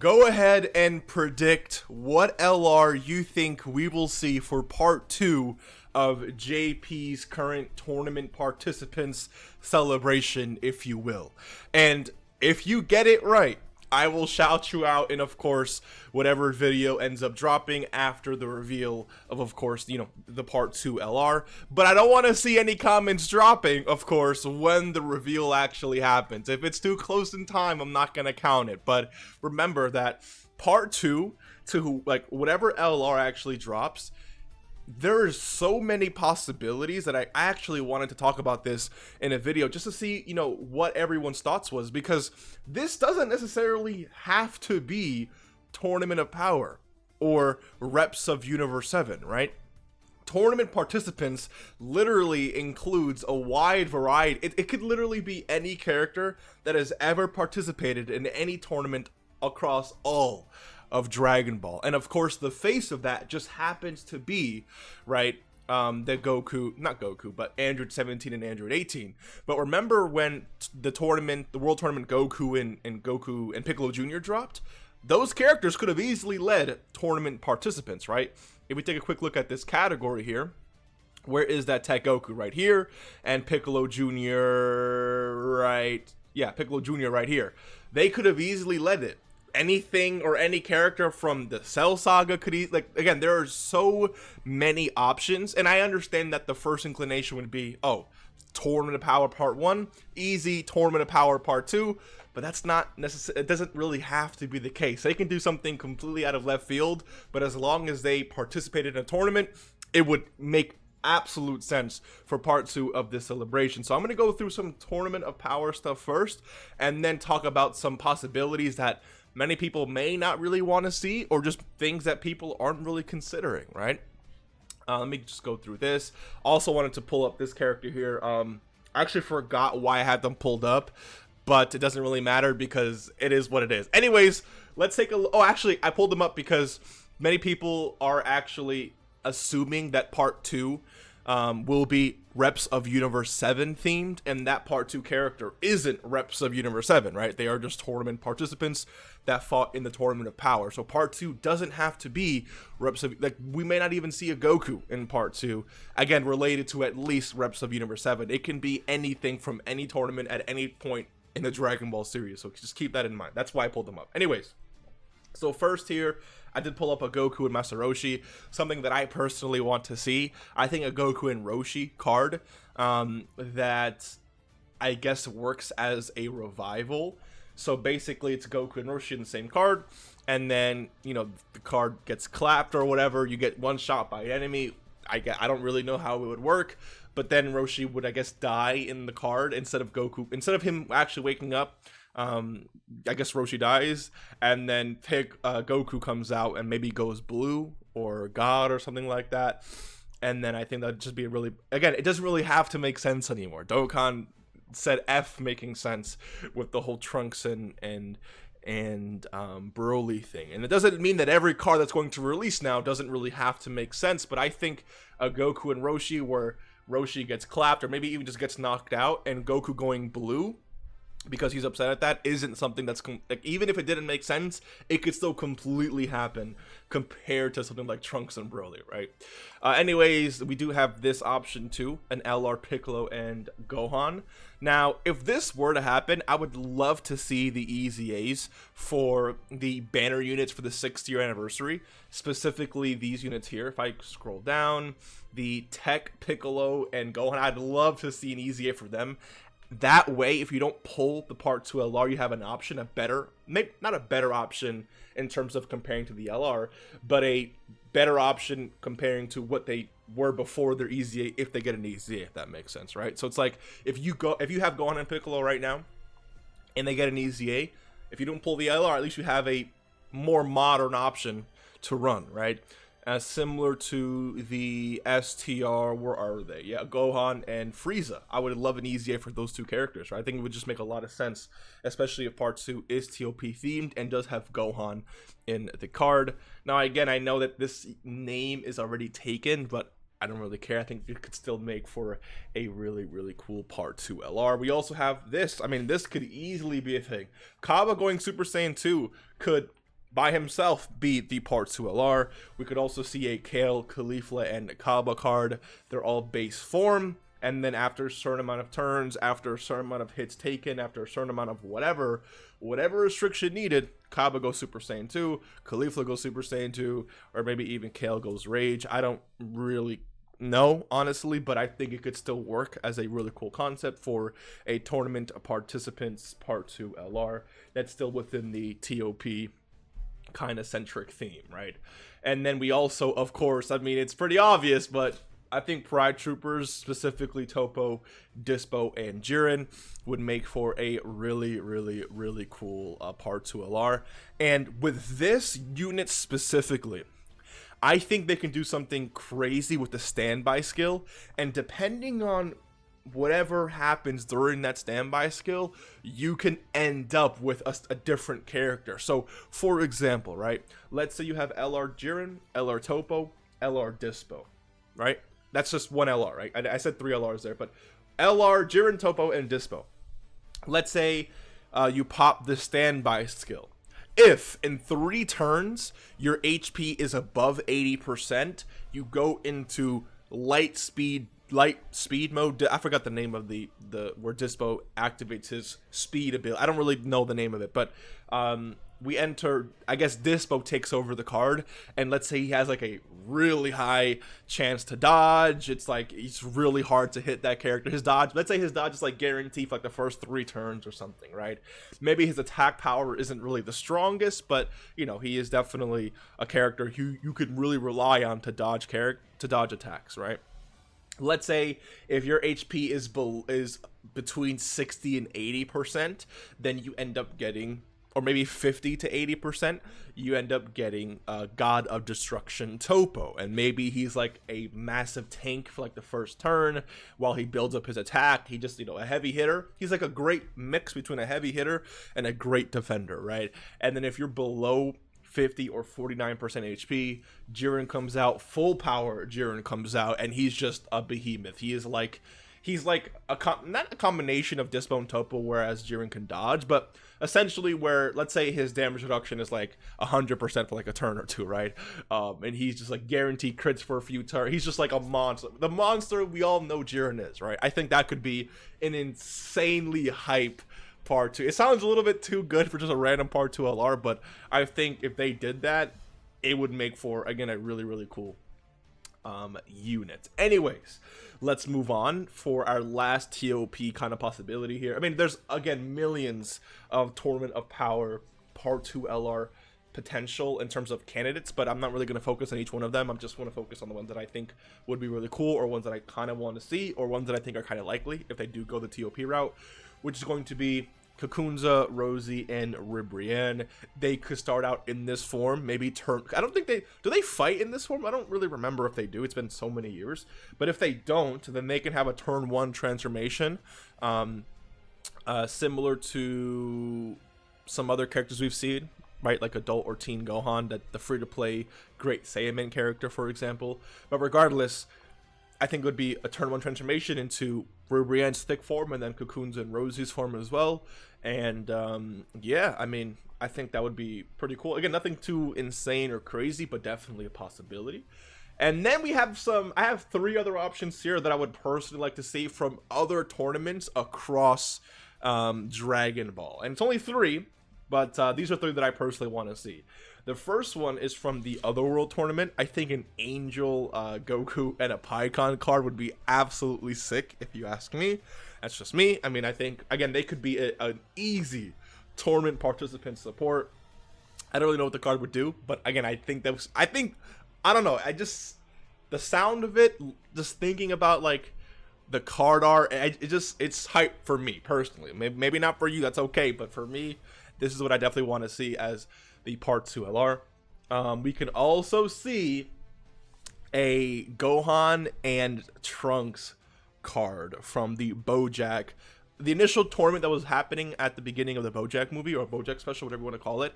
go ahead and predict what LR you think we will see for part 2 of JP's current tournament participants celebration, if you will. And if you get it right, I will shout you out in, of course, whatever video ends up dropping after the reveal of course, you know, the part 2 LR. But I don't want to see any comments dropping, of course, when the reveal actually happens. If it's too close in time, I'm not going to count it. But remember that part 2 to like whatever LR actually drops, there's so many possibilities that I actually wanted to talk about this in a video just to see, you know, what everyone's thoughts was, because this doesn't necessarily have to be Tournament of Power or Reps of Universe 7, right? Tournament participants literally includes a wide variety. It could literally be any character that has ever participated in any tournament across all of Dragon Ball. And of course the face of that just happens to be, right, the Goku, not Goku, but Android 17 and Android 18. But remember when the World Tournament Goku and Piccolo Jr. dropped? Those characters could have easily led tournament participants, right? If we take a quick look at this category here, where is that Tech Goku? Right here, and Piccolo Jr. right, yeah, Piccolo Jr. right here. They could have easily led it. Anything or any character from the Cell Saga could like, again, there are so many options, and I understand that the first inclination would be, oh, Tournament of Power Part 1, easy, Tournament of Power Part 2, but that's not necessary. It doesn't really have to be the case. They can do something completely out of left field, but as long as they participated in a tournament, it would make absolute sense for part 2 of this celebration. So I'm going to go through some Tournament of Power stuff first, and then talk about some possibilities that many people may not really want to see, or just things that people aren't really considering, right? Let me just go through this. Also wanted to pull up this character here. I actually forgot why I had them pulled up, but it doesn't really matter because it is what it is. Anyways, let's take a look. Oh, actually, I pulled them up because many people are actually assuming that part 2 will be Reps of Universe 7 themed, and that part 2 character isn't Reps of Universe 7, right? They are just tournament participants that fought in the Tournament of Power. So part 2 doesn't have to be Reps of, like, we may not even see a Goku in part 2, again, related to at least Reps of Universe 7. It can be anything from any tournament at any point in the Dragon Ball series, so just keep that in mind. That's why I pulled them up. Anyways, so first here, I did pull up a Goku and Master Roshi, something that I personally want to see. I think a Goku and Roshi card that I guess works as a revival. So basically it's Goku and Roshi in the same card, and then, you know, the card gets clapped or whatever, you get one shot by an enemy. I don't really know how it would work, but then Roshi would, I guess, die in the card instead of Goku. Instead of him actually waking up, I guess Roshi dies, and then Goku comes out and maybe goes blue or God or something like that. And then I think that'd just be a really, again, it doesn't really have to make sense anymore. Dokkan said F making sense with the whole Trunks and Broly thing. And it doesn't mean that every card that's going to release now doesn't really have to make sense, but I think a Goku and Roshi where Roshi gets clapped or maybe even just gets knocked out, and Goku going blue because he's upset at that isn't something that's like, even if it didn't make sense, it could still completely happen compared to something like Trunks and Broly, right? Anyways, we do have this option too, an LR Piccolo and Gohan. Now, if this were to happen, I would love to see the EZAs for the banner units for the 6th year anniversary, specifically these units here. If I scroll down, the Tech, Piccolo, and Gohan, I'd love to see an EZA for them. That way, if you don't pull the part 2 LR, you have an option, a better, maybe not a better option in terms of comparing to the LR, but a better option comparing to what they were before their EZA, if they get an EZA, if that makes sense, right? So it's like, if you have Gohan and Piccolo right now, and they get an EZA, if you don't pull the LR, at least you have a more modern option to run, right? Similar to the STR, where are they? Yeah, Gohan and Frieza. I would love an EZA for those two characters, right? I think it would just make a lot of sense, especially if part 2 is TOP themed and does have Gohan in the card. Now, again, I know that this name is already taken, but I don't really care. I think it could still make for a really, really cool part 2 LR. We also have this. I mean, this could easily be a thing. Caba going Super Saiyan 2 could by himself be the Part 2 LR. We could also see a Kale, Caulifla, and Caba card. They're all base form, and then after a certain amount of turns, after a certain amount of hits taken, after a certain amount of whatever restriction needed, Caba goes Super Saiyan 2, Caulifla goes Super Saiyan 2, or maybe even Kale goes Rage. I don't really know, honestly, but I think it could still work as a really cool concept for a tournament of participants Part 2 LR that's still within the TOP kind of centric theme, right? And then we also, of course, I mean, it's pretty obvious, but I think Pride Troopers, specifically Toppo, Dispo, and Jiren, would make for a really, really, really cool Part 2 LR. And with this unit specifically, I think they can do something crazy with the standby skill, and depending on whatever happens during that standby skill, you can end up with a different character. So, for example, right, let's say you have LR Jiren, LR Toppo, LR Dispo, right? That's just one LR, right? I said 3 LRs there, but LR, Jiren, Toppo, and Dispo. Let's say you pop the standby skill. If in 3 turns your HP is above 80%, you go into light speed mode. I forgot the name of the where Dispo activates his speed ability. I don't really know the name of it, but we enter, I guess Dispo takes over the card, and let's say he has like a really high chance to dodge. It's like it's really hard to hit that character. His dodge, let's say his dodge is like guaranteed for like the first 3 turns or something, right? Maybe his attack power isn't really the strongest, but you know, he is definitely a character who you could really rely on to dodge attacks, right? Let's say if your HP is between 60 and 80%, then you end up getting, or maybe 50 to 80%, you end up getting God of Destruction Toppo. And maybe he's like a massive tank for like the first turn while he builds up his attack. He just, you know, a heavy hitter. He's like a great mix between a heavy hitter and a great defender, right? And then if you're below 50 or 49% HP, Jiren comes out, full power Jiren comes out, and he's just a behemoth. He's like not a combination of Dispo and Toppo, whereas Jiren can dodge, but essentially where, let's say his damage reduction is like 100% for like a turn or 2, right? And he's just like guaranteed crits for a few turns. He's just like a monster. The monster we all know Jiren is, right? I think that could be an insanely hype Part 2. It sounds a little bit too good for just a random Part 2 LR, but I think if they did that, it would make for, again, a really, really cool unit. Anyways, let's move on for our last TOP kind of possibility here. I mean, there's, again, millions of Tournament of Power Part 2 LR potential in terms of candidates, but I'm not really going to focus on each one of them. I'm just going to focus on the ones that I think would be really cool, or ones that I kind of want to see, or ones that I think are kind of likely if they do go the TOP route, which is going to be Kakunza, Rosie, and Ribrianne. They could start out in this form, maybe turn. I don't think do they fight in this form? I don't really remember if they do. It's been so many years. But if they don't, then they can have a turn 1 transformation, similar to some other characters we've seen, right? Like adult or teen Gohan, that the free-to-play Great Saiyaman character, for example. But regardless, I think it would be a turn 1 transformation into Ribrianne's thick form, and then Kakunza and Rosie's form as well. And yeah, I mean, I think that would be pretty cool. Again, nothing too insane or crazy, but definitely a possibility. And then I have 3 other options here that I would personally like to see from other tournaments across Dragon Ball. And it's only 3, but these are 3 that I personally want to see. The first one is from the Otherworld tournament. I think an Angel, Goku, and a Piccolo card would be absolutely sick, if you ask me. That's just me. I mean, I think, again, they could be an easy tournament participant support. I don't really know what the card would do, but again, I don't know. The sound of it, just thinking about, like, the card art, it's hype for me, personally. Maybe not for you, that's okay, but for me, this is what I definitely want to see as the Part 2 LR. We can also see a Gohan and Trunks card from the BoJack, the initial tournament that was happening at the beginning of the BoJack movie, or BoJack special, whatever you want to call it.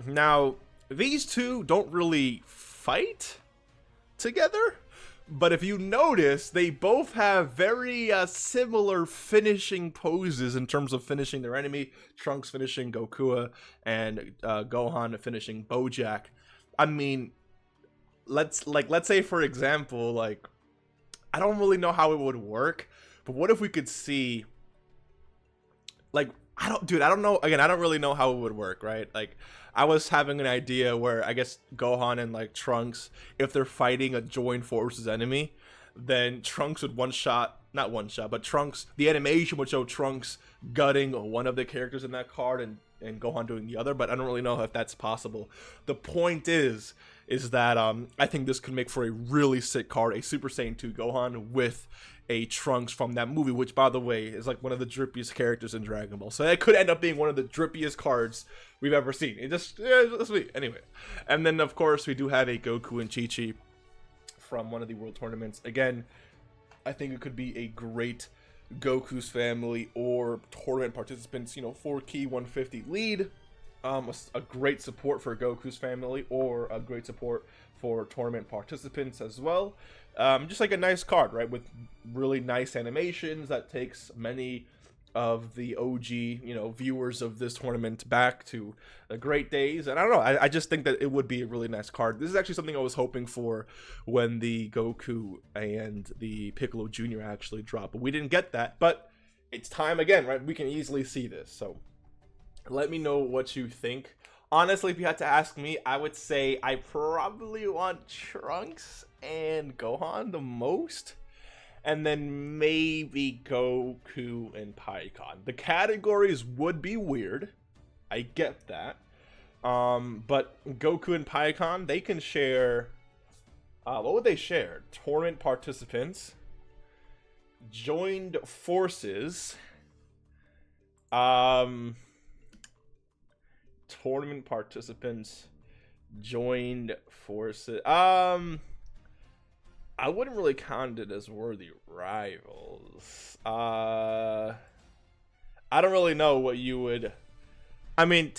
Now, these two don't really fight together, But if you notice, they both have very similar finishing poses in terms of finishing their enemy. Trunks finishing Goku, and Gohan finishing Bojack. I mean, let's say for example, like, I don't really know how it would work, but what if we could see, like, I don't know. Again, I don't really know how it would work, right? Like, I was having an idea where I guess Gohan and like Trunks, if they're fighting a joined forces enemy, then Trunks would not one shot, but Trunks, the animation would show Trunks gutting one of the characters in that card and Gohan doing the other, but I don't really know if that's possible. The point is that I think this could make for a really sick card, a Super Saiyan 2 Gohan with a Trunks from that movie, which, by the way, is like one of the drippiest characters in Dragon Ball. So that could end up being one of the drippiest cards we've ever seen. It just, sweet. Anyway. And then, of course, we do have a Goku and Chichi from one of the world tournaments. Again, I think it could be a great Goku's family or tournament participants, 4 key 150 lead. A great support for Goku's family, or a great support for tournament participants as well. Just like a nice card, right, with really nice animations that takes many of the OG, viewers of this tournament back to the great days. And I don't know, I just think that it would be a really nice card. This is actually something I was hoping for when the Goku and the Piccolo Jr. actually dropped, but we didn't get that. But it's time again, right? We can easily see this, so let me know what you think. Honestly, if you had to ask me, I would say I probably want Trunks and Gohan the most, and then maybe Goku and Piccolo. The categories would be weird, I get that, but Goku and Piccolo, they can share, what would they share? Tournament participants, joined forces, tournament participants, joined forces. I wouldn't really count it as worthy rivals. I don't really know what you would. I mean,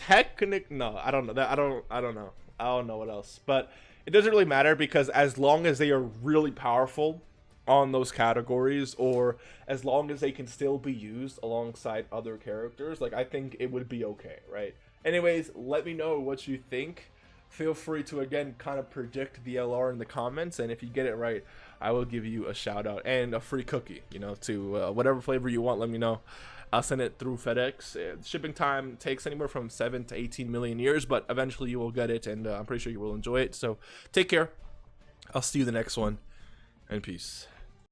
no, I don't know that. I don't know. I don't know what else. But it doesn't really matter, because as long as they are really powerful on those categories, or as long as they can still be used alongside other characters, like, I think it would be okay, right? Anyways, let me know what you think. Feel free to, again, kind of predict the LR in the comments, and if you get it right, I will give you a shout out and a free cookie, to whatever flavor you want. Let me know. I'll send it through FedEx. Shipping time takes anywhere from 7 to 18 million years, but eventually you will get it, and I'm pretty sure you will enjoy it. So take care. I'll see you the next one, and peace.